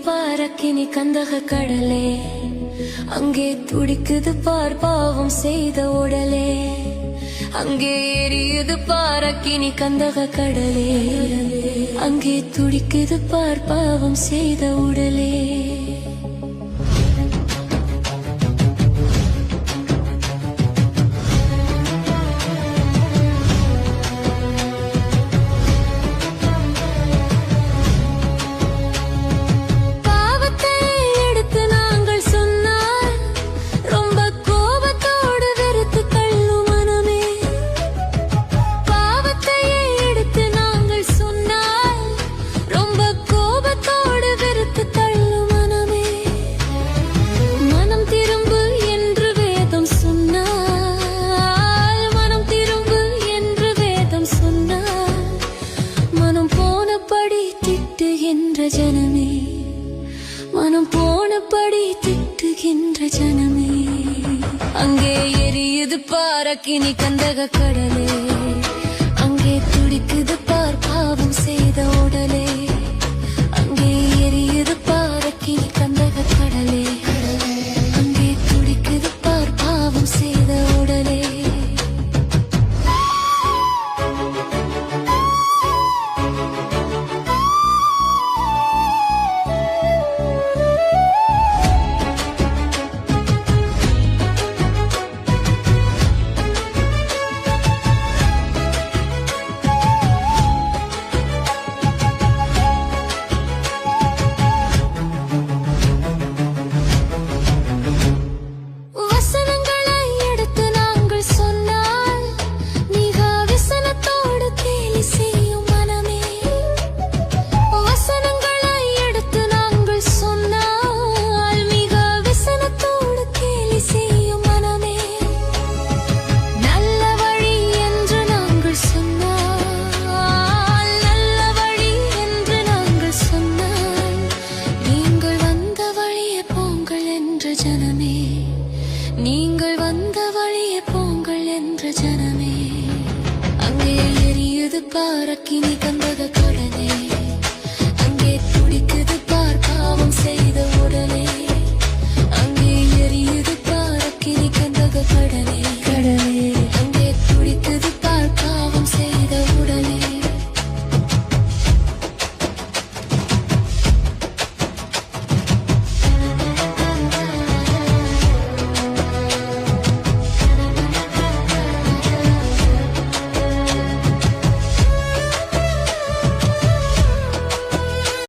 பாரக்கினி கந்தக கடலே, அங்கே துடிக்குது பார் பாவம் செய்த உடலே. அங்கே எரியுது பாரக்கினி கந்தக கடலே, அங்கே துடிக்குது பார் பாவம் செய்த உடலே. ஜனமே மனம் போனபடி திட்டுகின்ற ஜனமே, அங்கே எரியுது பாரக்கினி கந்தக கடலே, அங்கே துடிக்குது பார் பாவம் செய்த உடலே.